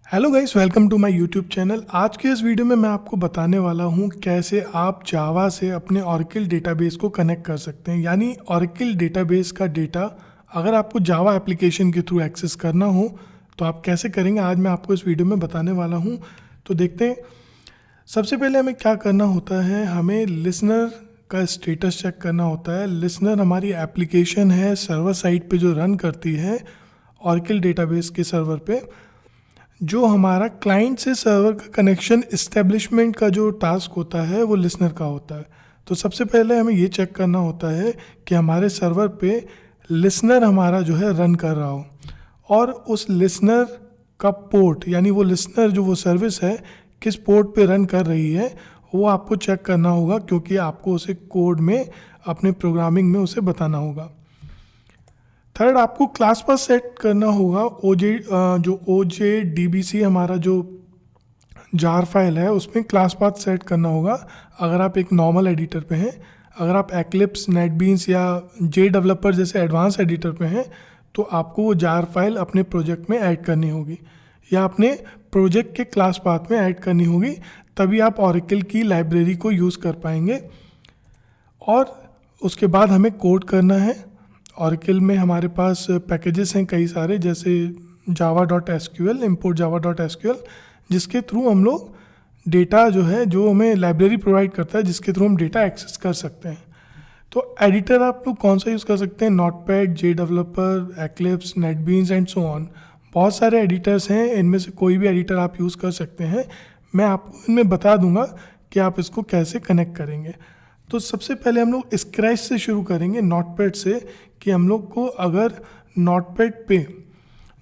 Hello guys, welcome to my YouTube channel. आज के इस वीडियो में मैं आपको बताने वाला हूं कैसे आप जावा से अपने ओरेकल डेटाबेस को कनेक्ट कर सकते हैं। यानी ओरेकल डेटाबेस का डेटा अगर आपको जावा एप्लीकेशन के थ्रू एक्सेस करना हो तो आप कैसे करेंगे, आज मैं आपको इस वीडियो में बताने वाला हूं। तो देखते हैं। सबसे पहले हमें क्या करना होता है, हमें लिसनर का स्टेटस चेक करना होता है। लिसनर हमारी एप्लीकेशन है सर्वर साइड पे जो रन करती है ओरेकल डेटाबेस के सर्वर पे। जो हमारा क्लाइंट से सर्वर का कनेक्शन इस्टेब्लिशमेंट का जो टास्क होता है वो लिसनर का होता है। तो सबसे पहले हमें ये चेक करना होता है कि हमारे सर्वर पे लिसनर हमारा जो है रन कर रहा हो, और उस लिसनर का पोर्ट, यानी वो लिसनर जो वो सर्विस है किस पोर्ट पे रन कर रही है वो आपको चेक करना होगा, क्योंकि आपको उसे कोड में अपने प्रोग्रामिंग में उसे बताना होगा। थर्ड, आपको क्लास पास सेट करना होगा। OJDBC हमारा जो जार फाइल है उसमें क्लास पाथ सेट करना होगा। अगर आप एक नॉर्मल एडिटर पे हैं, अगर आप एक्लिप्स, नेटबीन्स या जे डेवलपर जैसे एडवांस एडिटर पे हैं तो आपको वो जार फाइल अपने प्रोजेक्ट में ऐड करनी होगी या अपने प्रोजेक्ट के क्लास पाथ में ऐड करनी होगी, तभी आप ओरेकल की लाइब्रेरी को यूज़ कर पाएंगे। और उसके बाद हमें कोड करना है। ओरेकल में हमारे पास पैकेजेस हैं कई सारे, जैसे java.sql, import java.sql, जिसके थ्रू हम लोग डेटा जो है, जो हमें लाइब्रेरी प्रोवाइड करता है जिसके थ्रू हम डेटा एक्सेस कर सकते हैं। तो एडिटर आप लोग कौन सा यूज़ कर सकते हैं, notepad, J developer, eclipse, NetBeans and so on. बहुत सारे एडिटर्स हैं, इनमें से कोई भी एडिटर आप यूज़ कर सकते हैं। मैं आपको इनमें बता दूंगा कि आप इसको कैसे कनेक्ट करेंगे। तो सबसे पहले हम लोग स्क्रैच से शुरू करेंगे, नोटपैड से, कि हम लोग को अगर नोटपैड पे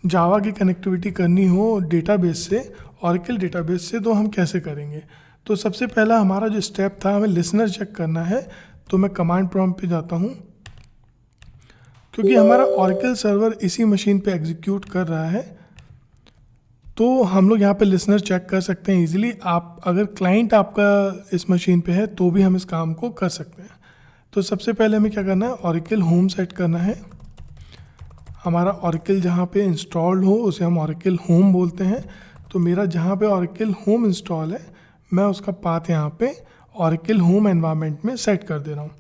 जावा की कनेक्टिविटी करनी हो डेटाबेस से, ओरेकल डेटाबेस से, तो हम कैसे करेंगे। तो सबसे पहला हमारा जो स्टेप था, हमें लिसनर चेक करना है। तो मैं कमांड प्रॉम्प्ट पे जाता हूँ, क्योंकि हमारा ओरेकल सर्वर इसी मशीन पे एग्जीक्यूट कर रहा है तो हम लोग यहाँ पे लिसनर चेक कर सकते हैं इजीली। आप अगर क्लाइंट आपका इस मशीन पे है तो भी हम इस काम को कर सकते हैं। तो सबसे पहले हमें क्या करना है, ओरेकल होम सेट करना है। हमारा ओरेकल जहाँ पे इंस्टॉल्ड हो उसे हम ओरेकल होम बोलते हैं। तो मेरा जहाँ पे ओरेकल होम इंस्टॉल है, मैं उसका पाथ यहाँ पे ओरेकल होम एनवायरनमेंट में सेट कर दे रहा हूँ।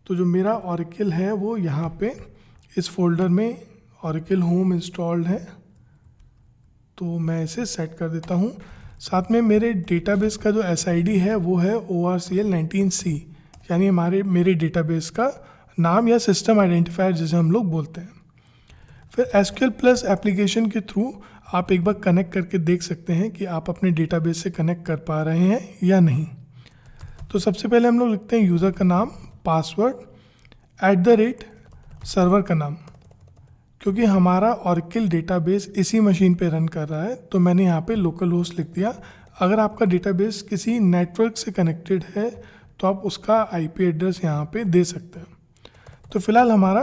तो जो मेरा ओरेकल है वो यहाँ पे इस फोल्डर में ओरेकल होम इंस्टॉल्ड है, तो मैं इसे सेट कर देता हूँ। साथ में मेरे डेटाबेस का जो SID है वो है ORCL19C, यानी मेरे डेटाबेस का नाम या सिस्टम आइडेंटिफायर जिसे हम लोग बोलते हैं। फिर SQL प्लस एप्लीकेशन के थ्रू आप एक बार कनेक्ट करके देख सकते हैं कि आप अपने डेटाबेस से कनेक्ट कर पा रहे हैं या नहीं। तो सबसे पहले हम लोग लिखते हैं यूज़र का नाम, पासवर्ड, @सर्वर का नाम। क्योंकि हमारा ओरेकल डेटाबेस इसी मशीन पे रन कर रहा है तो मैंने यहाँ पे लोकल होस्ट लिख दिया। अगर आपका डेटाबेस किसी नेटवर्क से कनेक्टेड है तो आप उसका IP एड्रेस यहाँ पे दे सकते हैं। तो फिलहाल हमारा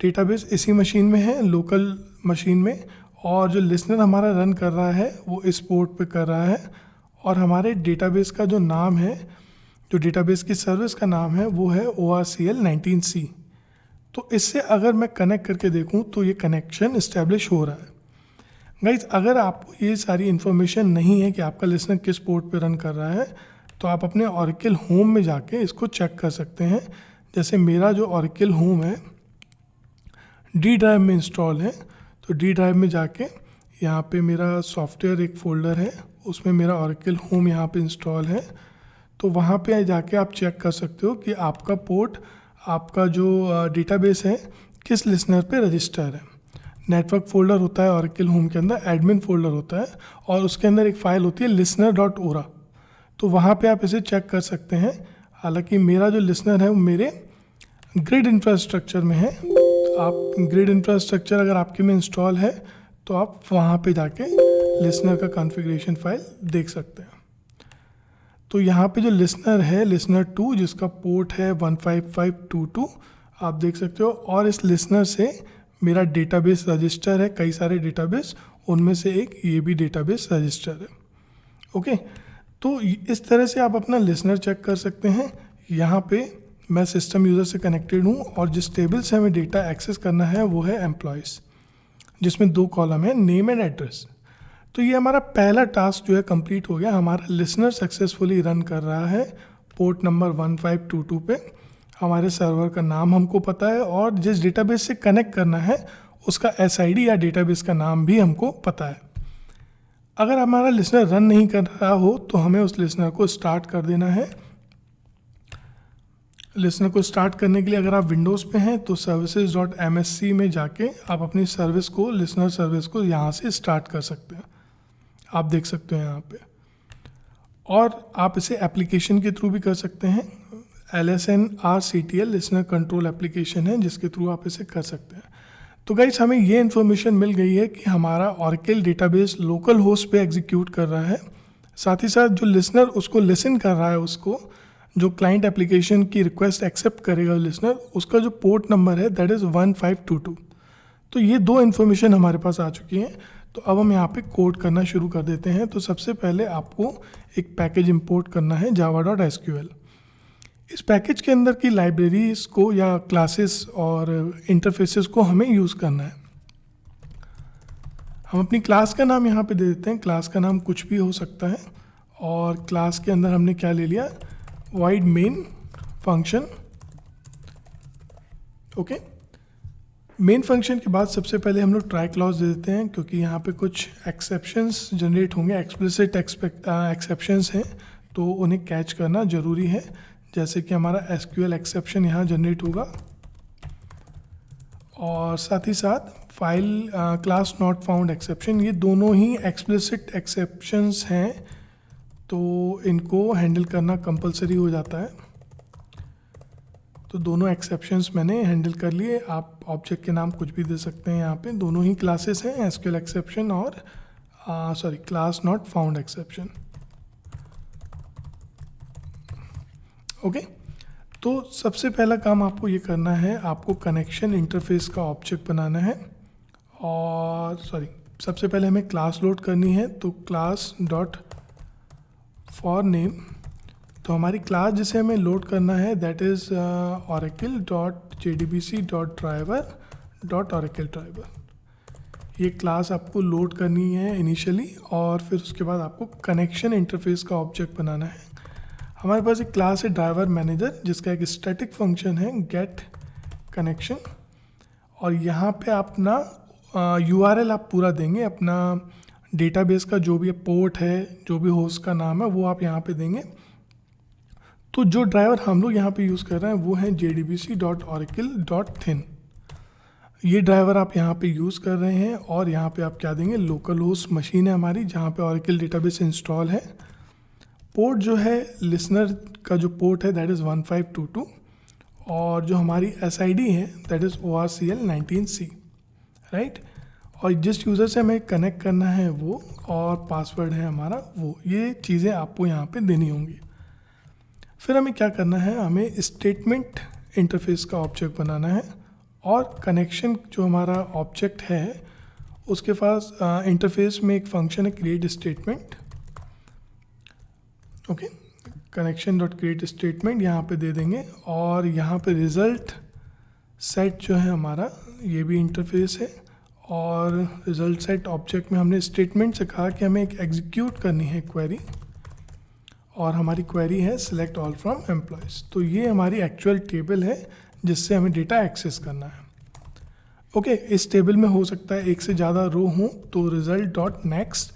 डेटाबेस इसी मशीन में है, लोकल मशीन में, और जो लिसनर हमारा रन कर रहा है वो इस पोर्ट पे कर रहा है। और हमारे डेटाबेस का जो नाम है, जो डेटाबेस की सर्विस का नाम है वो है ORCL19C। तो इससे अगर मैं कनेक्ट करके देखूं तो ये कनेक्शन इस्टेब्लिश हो रहा है। गाइज, अगर आपको ये सारी इन्फॉर्मेशन नहीं है कि आपका लिसनर किस पोर्ट पे रन कर रहा है तो आप अपने ओरेकल होम में जाके इसको चेक कर सकते हैं। जैसे मेरा जो ओरेकल होम है D ड्राइव में इंस्टॉल है, तो D ड्राइव में जाके यहाँ पे मेरा सॉफ्टवेयर एक फ़ोल्डर है, उसमें मेरा ओरेकल होम यहाँ पे इंस्टॉल है। तो वहाँ पे जाके आप चेक कर सकते हो कि आपका पोर्ट, आपका जो डेटाबेस है किस लिसनर पे रजिस्टर है। नेटवर्क फोल्डर होता है ओरेकल होम के अंदर, एडमिन फोल्डर होता है, और उसके अंदर एक फ़ाइल होती है listener.ora। तो वहाँ पे आप इसे चेक कर सकते हैं। हालांकि मेरा जो लिसनर है वो मेरे ग्रिड इंफ्रास्ट्रक्चर में है। आप ग्रिड इंफ्रास्ट्रक्चर अगर आपके में इंस्टॉल है तो आप वहाँ पे जाके लिसनर का कॉन्फ़िगरेशन फाइल देख सकते हैं। तो यहाँ पे जो लिसनर है, लिसनर 2, जिसका पोर्ट है 15522, आप देख सकते हो। और इस लिसनर से मेरा डेटाबेस रजिस्टर है, कई सारे डेटाबेस, उनमें से एक ये भी डेटाबेस रजिस्टर है। ओके, तो इस तरह से आप अपना लिसनर चेक कर सकते हैं। यहाँ पे मैं सिस्टम यूज़र से कनेक्टेड हूँ और जिस टेबल से हमें डेटा एक्सेस करना है वो है एम्प्लॉयज़, जिसमें 2 कॉलम है, नेम एंड एड्रेस। तो ये हमारा पहला टास्क जो है कंप्लीट हो गया। हमारा लिसनर सक्सेसफुली रन कर रहा है पोर्ट नंबर 1522 पे। हमारे सर्वर का नाम हमको पता है और जिस डेटाबेस से कनेक्ट करना है उसका SID या डेटाबेस का नाम भी हमको पता है। अगर हमारा लिसनर रन नहीं कर रहा हो तो हमें उस लिसनर को स्टार्ट कर देना है। लिसनर को स्टार्ट करने के लिए अगर आप विंडोज़ पे हैं तो services.msc में जाके आप अपनी सर्विस को, लिसनर सर्विस को यहाँ से स्टार्ट कर सकते हैं। आप देख सकते हैं यहाँ पे। और आप इसे एप्लीकेशन के थ्रू भी कर सकते हैं। LSNRCTL लिसनर कंट्रोल एप्लीकेशन है जिसके थ्रू आप इसे कर सकते हैं। तो गाइस हमें ये इन्फॉर्मेशन मिल गई है कि हमारा ऑरेकल डेटाबेस लोकल होस्ट पे एग्जीक्यूट कर रहा है। साथ ही साथ जो लिसनर उसको लिसन कर रहा है, उसको जो क्लाइंट एप्लीकेशन की रिक्वेस्ट एक्सेप्ट करेगा लिसनर, उसका जो पोर्ट नंबर है दैट इज़ 1522। तो ये दो इन्फॉर्मेशन हमारे पास आ चुकी हैं। तो अब हम यहाँ पे कोड करना शुरू कर देते हैं। तो सबसे पहले आपको एक पैकेज इंपोर्ट करना है java.sql। इस पैकेज के अंदर की लाइब्रेरीज को या क्लासेस और इंटरफेसेस को हमें यूज़ करना है। हम अपनी क्लास का नाम यहाँ पे दे देते हैं। क्लास का नाम कुछ भी हो सकता है। और क्लास के अंदर हमने क्या ले लिया, void main function. Okay, main function के बाद सबसे पहले हम लोग ट्राई क्लॉज दे देते हैं क्योंकि यहाँ पे कुछ एक्सेप्शंस जनरेट होंगे, एक्सप्लिसिट एक्सेप्शंस हैं तो उन्हें कैच करना ज़रूरी है। जैसे कि हमारा SQL एक्सेप्शन यहाँ जनरेट होगा और साथ ही साथ file class not found exception, ये दोनों ही एक्सप्लिसिट एक्सेप्शंस हैं तो इनको हैंडल करना कंपलसरी हो जाता है। तो दोनों एक्सेप्शंस मैंने हैंडल कर लिए। आप ऑब्जेक्ट के नाम कुछ भी दे सकते हैं। यहाँ पे दोनों ही क्लासेस हैं, SQL एक्सेप्शन और class not found exception. Okay, तो सबसे पहला काम आपको ये करना है, आपको कनेक्शन इंटरफेस का ऑब्जेक्ट बनाना है। और सबसे पहले हमें क्लास लोड करनी है। तो क्लास डॉट फॉर नेम, तो हमारी क्लास जिसे हमें लोड करना है दैट इज़ oracle.jdbc.driver.oracleDriver। ये क्लास आपको लोड करनी है इनिशियली और फिर उसके बाद आपको कनेक्शन इंटरफेस का ऑब्जेक्ट बनाना है। हमारे पास एक क्लास है ड्राइवर मैनेजर जिसका एक स्टैटिक फंक्शन है गेट कनेक्शन। और यहाँ पे अपना URL आप पूरा देंगे, अपना डेटाबेस का जो भी पोर्ट है, जो भी होस्ट का नाम है वो आप यहाँ पे देंगे। तो जो ड्राइवर हम लोग यहाँ पे यूज़ कर रहे हैं वो है jdbc.oracle.thin। ये ड्राइवर आप यहाँ पे यूज़ कर रहे हैं और यहाँ पे आप क्या देंगे, लोकल होस्ट मशीन है हमारी जहाँ पे Oracle डेटाबेस इंस्टॉल है। पोर्ट जो है लिसनर का जो पोर्ट है दैट इज़ 1522 और जो हमारी SID है दैट इज़ ORCL19C, राइट। और जिस यूज़र से हमें कनेक्ट करना है वो, और पासवर्ड है हमारा वो, ये चीज़ें आपको यहाँ पे देनी होंगी। फिर हमें क्या करना है, हमें स्टेटमेंट इंटरफेस का ऑब्जेक्ट बनाना है और कनेक्शन जो हमारा ऑब्जेक्ट है उसके पास इंटरफेस में एक फंक्शन है create statement. Okay, connection dot create statement यहाँ पे दे देंगे और यहाँ पे रिज़ल्ट सेट जो है हमारा ये भी इंटरफेस है। और रिज़ल्ट सेट ऑब्जेक्ट में हमने स्टेटमेंट से कहा कि हमें एक एग्जीक्यूट करनी है क्वेरी और हमारी क्वेरी है सिलेक्ट ऑल फ्रॉम एम्प्लॉयज़। तो ये हमारी एक्चुअल टेबल है जिससे हमें डेटा एक्सेस करना है। ओके, इस टेबल में हो सकता है एक से ज़्यादा रो हों तो रिज़ल्ट डॉट नेक्स्ट,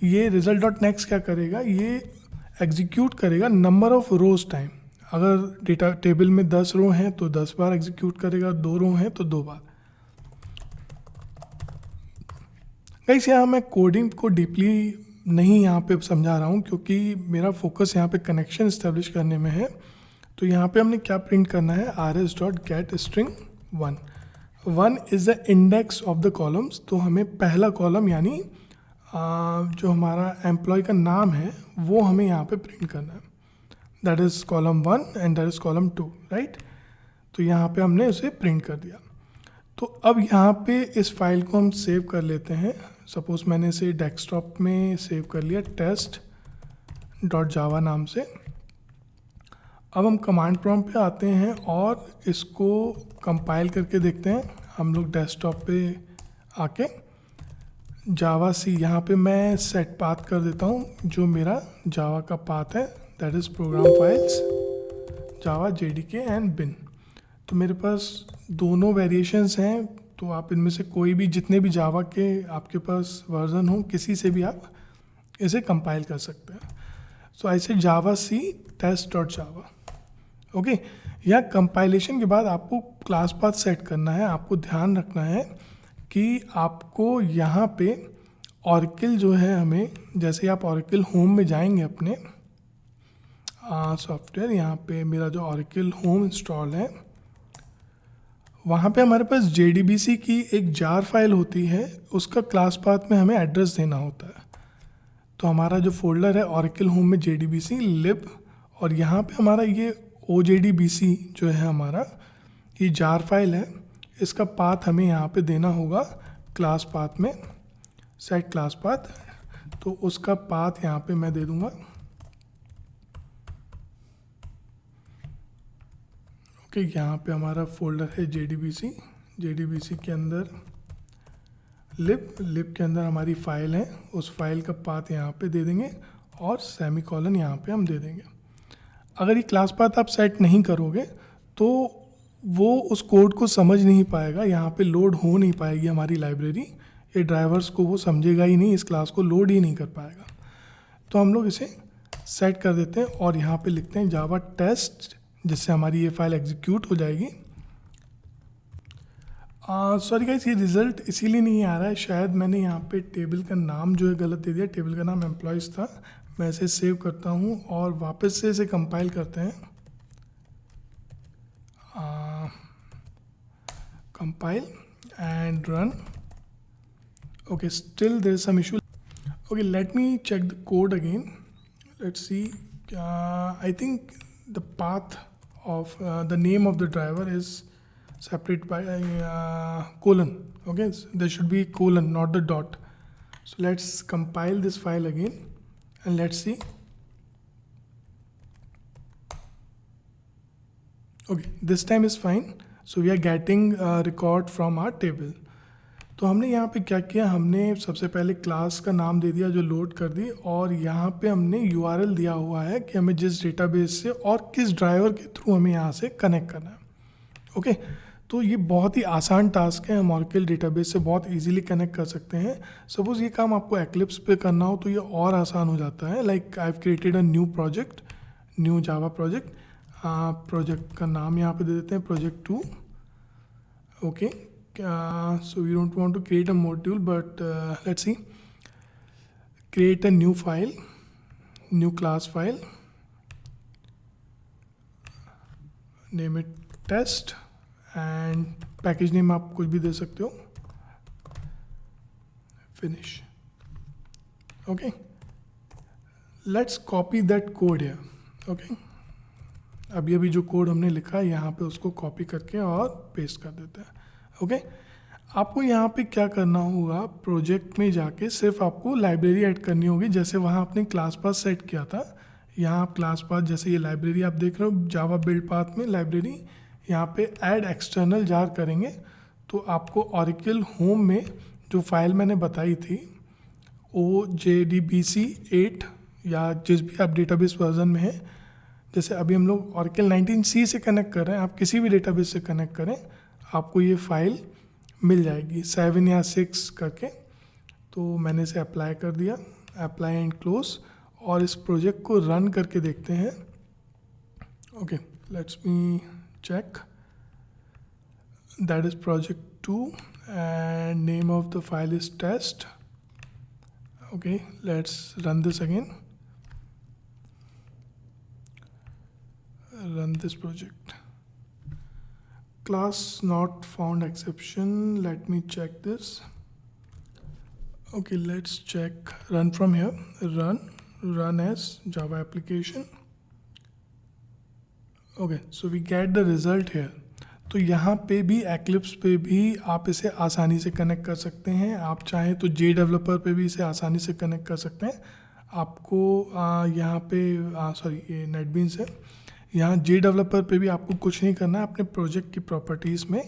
ये रिज़ल्ट डॉट नेक्स्ट क्या करेगा, ये एग्जीक्यूट करेगा नंबर ऑफ रोज टाइम। अगर डेटा टेबल में 10 रो हैं तो 10 बार एग्जीक्यूट करेगा, 2 रो हैं तो 2 बार। गाइस यहाँ मैं कोडिंग को डीपली नहीं यहाँ पे समझा रहा हूँ क्योंकि मेरा फोकस यहाँ पे कनेक्शन इस्टेब्लिश करने में है। तो यहाँ पे हमने क्या प्रिंट करना है, rs.getString1। 1 is the index of the columns. तो हमें पहला कॉलम यानी जो हमारा एम्प्लॉय का नाम है वो हमें यहाँ पे प्रिंट करना है, that is column 1 and that is column 2, right. तो यहाँ पे हमने उसे प्रिंट कर दिया। तो अब यहाँ पे इस फाइल को हम सेव कर लेते हैं। सपोज़ मैंने इसे डेस्कटॉप में सेव कर लिया test.java नाम से। अब हम कमांड प्रॉम्प्ट पे आते हैं और इसको कंपाइल करके देखते हैं। हम लोग डेस्कटॉप पे आके जावा सी, यहाँ पे मैं सेट पाथ कर देता हूँ जो मेरा जावा का पाथ है, that is program files Java JDK and bin. तो मेरे पास दोनों वेरिएशंस हैं, तो आप इनमें से कोई भी, जितने भी जावा के आपके पास वर्जन हो, किसी से भी आप इसे कंपाइल कर सकते हैं। सो आई से जावा सी टेस्ट डॉट जावा। ओके, या कंपाइलेशन के बाद आपको क्लास पाथ सेट करना है। आपको ध्यान रखना है कि आपको यहाँ पे ऑरेकल जो है, हमें जैसे आप ऑरेकल होम में जाएंगे अपने सॉफ्टवेयर, यहाँ पे मेरा जो ऑरेकल होम इंस्टॉल है, वहाँ पे हमारे पास JDBC की एक जार फाइल होती है, उसका क्लास पाथ में हमें एड्रेस देना होता है। तो हमारा जो फोल्डर है ऑरेकल होम में JDBC lib, और यहाँ पे हमारा ये OJDBC जो है हमारा ये जार फाइल है, इसका पाथ हमें यहाँ पे देना होगा क्लास पाथ में, सेट क्लास पाथ। तो उसका पाथ यहाँ पे मैं दे दूँगा, ओके। यहाँ पे हमारा फोल्डर है JDBC के अंदर लिब के अंदर हमारी फाइल है, उस फाइल का पाथ यहाँ पे दे देंगे और सेमीकोलन यहाँ पे हम दे देंगे। अगर ये क्लास पाथ आप सेट नहीं करोगे तो वो उस कोड को समझ नहीं पाएगा, यहाँ पे लोड हो नहीं पाएगी हमारी लाइब्रेरी, ये ड्राइवर्स को वो समझेगा ही नहीं, इस क्लास को लोड ही नहीं कर पाएगा। तो हम लोग इसे सेट कर देते हैं और यहाँ पे लिखते हैं जावा टेस्ट, जिससे हमारी ये फाइल एग्जीक्यूट हो जाएगी। सॉरी गाइस, ये रिज़ल्ट इसीलिए नहीं आ रहा है, शायद मैंने यहाँ पे टेबल का नाम जो है गलत दे दिया। टेबल का नाम एम्प्लॉयज़ था। मैं इसे सेव करता हूँ और वापस से इसे कंपाइल करते हैं। Compile and run. Okay, still there is some issue. Okay, let me check the code again, let's see. I think the path of the name of the driver is separate by colon. Okay, so there should be colon, not the dot. So let's compile this file again and let's see. Okay, this time is fine. So we are getting a record from our table. तो हमने यहाँ पे क्या किया, हमने सबसे पहले class का नाम दे दिया जो लोड कर दी, और यहाँ पे हमने URL दिया हुआ है कि हमें जिस डेटाबेस से और किस ड्राइवर के थ्रू हमें यहाँ से कनेक्ट करना है। ओके, तो ये बहुत ही आसान टास्क है, हम ऑरेकल डेटाबेस से बहुत इजीली कनेक्ट कर सकते हैं। सपोज़ ये काम आपको एक्लिप्स पे करना हो तो ये और आसान हो जाता है। Like I have created a new project, new Java project. Project का नाम यहाँ पे दे देते हैं project 2। Okay, so we don't want to create a module, but let's see, create a new file, new class file, name it test and package name आप कुछ भी दे सकते हो, finish। okay, let's copy that code here। okay, अभी जो code हमने लिखा है यहाँ पे उसको कॉपी करके और पेस्ट कर देते हैं। ओके, आपको यहाँ पे क्या करना होगा, प्रोजेक्ट में जाके सिर्फ आपको लाइब्रेरी ऐड करनी होगी, जैसे वहाँ आपने क्लास पाथ सेट किया था। यहाँ आप क्लास पाथ, जैसे ये लाइब्रेरी आप देख रहे हो जावा बिल्ड पाथ में लाइब्रेरी, यहाँ पे ऐड एक्सटर्नल जार करेंगे तो आपको ऑरेकल होम में जो फाइल मैंने बताई थी OJDBC 8 या जिस भी आप डेटाबेस वर्जन में है, जैसे अभी हम लोग ऑरेकल 19C से कनेक्ट कर रहे हैं, आप किसी भी डेटाबेस से कनेक्ट करें आपको ये फाइल मिल जाएगी 7 या 6 करके। तो मैंने इसे अप्लाई कर दिया, अप्लाई एंड क्लोज, और इस प्रोजेक्ट को रन करके देखते हैं। Okay, let's me check, that is project 2 and name of the file is test। okay, let's run this again, run this project। class not found exception, let me check this। okay, let's check, run from here, run as java application। okay, so we get the result here। तो यहाँ पे भी eclipse पे भी आप इसे आसानी से कनेक्ट कर सकते हैं, आप चाहें तो जे डेवलपर पे भी इसे आसानी से कनेक्ट कर सकते हैं। आपको यहाँ पे सॉरी ये नेटबीन्स है, यहाँ जे डेवलपर पे भी आपको कुछ नहीं करना है, अपने प्रोजेक्ट की प्रॉपर्टीज़ में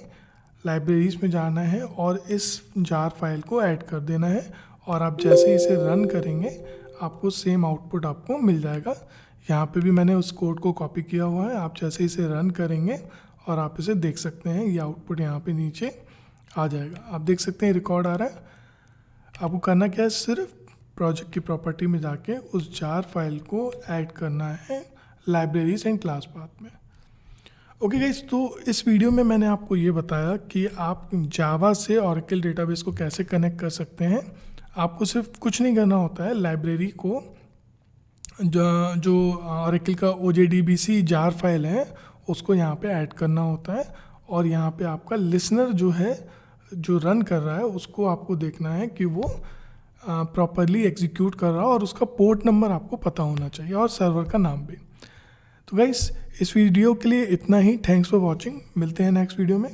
लाइब्रेरीज़ में जाना है और इस जार फाइल को ऐड कर देना है और आप जैसे ही इसे रन करेंगे आपको सेम आउटपुट आपको मिल जाएगा। यहाँ पे भी मैंने उस कोड को कॉपी किया हुआ है। आप जैसे इसे रन करेंगे और आप इसे देख सकते हैं, ये आउटपुट यहाँ पे नीचे आ जाएगा। आप देख सकते हैं रिकॉर्ड आ रहा है। आपको करना क्या है, सिर्फ प्रोजेक्ट की प्रॉपर्टी में जाके उस जार फाइल को ऐड करना है लाइब्रेरीज एंड क्लास पाथ में। ओके गाइस, तो इस वीडियो में मैंने आपको ये बताया कि आप जावा से ओरेकल डेटाबेस को कैसे कनेक्ट कर सकते हैं। आपको सिर्फ कुछ नहीं करना होता है, लाइब्रेरी को जो ओरेकल का OJDBC जार फाइल है उसको यहाँ पे ऐड करना होता है, और यहाँ पे आपका लिसनर जो है जो रन कर रहा है उसको आपको देखना है कि वो प्रॉपरली एग्जीक्यूट कर रहा है, और उसका पोर्ट नंबर आपको पता होना चाहिए और सर्वर का नाम भी। तो गाइस, इस वीडियो के लिए इतना ही। Thanks for watching. मिलते हैं नेक्स्ट वीडियो में।